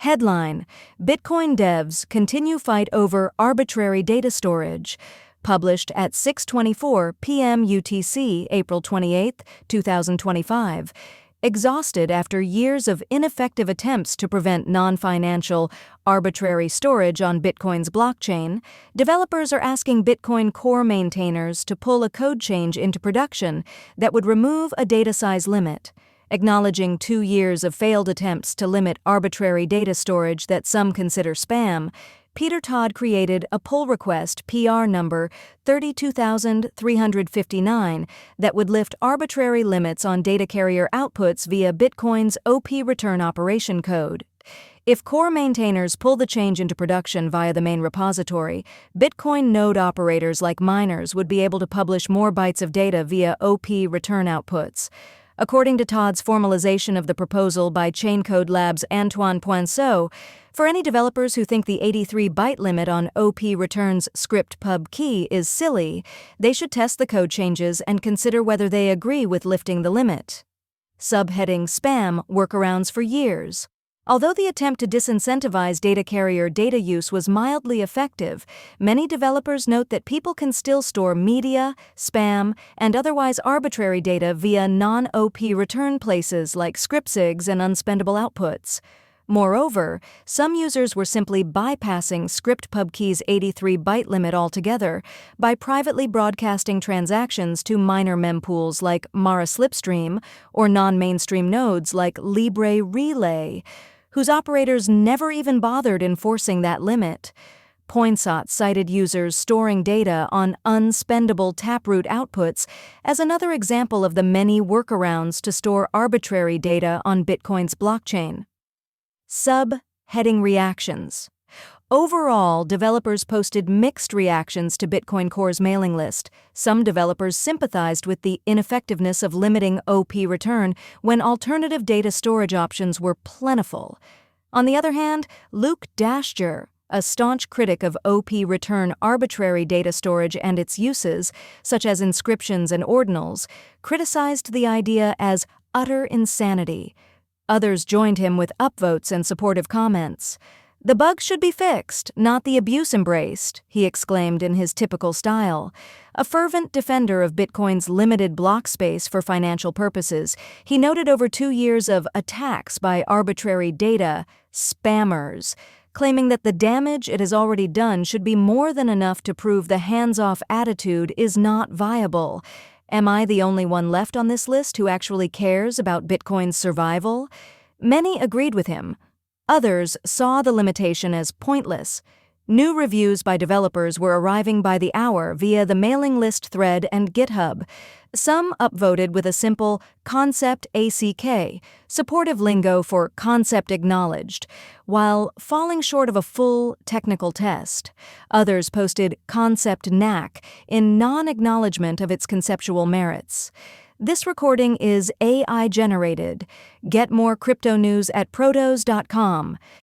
Headline: Bitcoin devs continue fight over arbitrary data storage. Published at 6:24 p.m. UTC, April 28, 2025. Exhausted after years of ineffective attempts to prevent non-financial, arbitrary storage on Bitcoin's blockchain, developers are asking Bitcoin Core maintainers to pull a code change into production that would remove a data size limit. Acknowledging 2 years of failed attempts to limit arbitrary data storage that some consider spam, Peter Todd created a pull request PR number 32359 that would lift arbitrary limits on data carrier outputs via Bitcoin's OP return operation code. If core maintainers pull the change into production via the main repository, Bitcoin node operators like miners would be able to publish more bytes of data via OP return outputs. According to Todd's formalization of the proposal by Chaincode Labs' Antoine Poinceau, for any developers who think the 83-byte limit on OP returns script pub key is silly, they should test the code changes and consider whether they agree with lifting the limit. Subheading Spam Workarounds for years. Although the attempt to disincentivize data carrier data use was mildly effective, many developers note that people can still store media, spam, and otherwise arbitrary data via non-OP return places like scriptsigs and unspendable outputs. Moreover, some users were simply bypassing script pubkey's 83-byte limit altogether by privately broadcasting transactions to minor mempools like Mara Slipstream or non-mainstream nodes like Libre Relay, whose operators never even bothered enforcing that limit. Poinsot cited users storing data on unspendable taproot outputs as another example of the many workarounds to store arbitrary data on Bitcoin's blockchain. Sub-heading reactions. Overall, developers posted mixed reactions to Bitcoin Core's mailing list. Some developers sympathized with the ineffectiveness of limiting OP return when alternative data storage options were plentiful. On the other hand, Luke Dashger, a staunch critic of OP return arbitrary data storage and its uses, such as inscriptions and ordinals, criticized the idea as utter insanity. Others joined him with upvotes and supportive comments. "The bug should be fixed, not the abuse embraced," he exclaimed in his typical style. A fervent defender of Bitcoin's limited block space for financial purposes, he noted over 2 years of attacks by arbitrary data spammers, claiming that the damage it has already done should be more than enough to prove the hands-off attitude is not viable. Am I the only one left on this list who actually cares about Bitcoin's survival? Many agreed with him. Others saw the limitation as pointless. New reviews by developers were arriving by the hour via the mailing list thread and GitHub. Some upvoted with a simple concept ACK, supportive lingo for concept acknowledged, while falling short of a full technical test. Others posted concept knack in non-acknowledgement of its conceptual merits. This recording is AI generated. Get more crypto news at protos.com.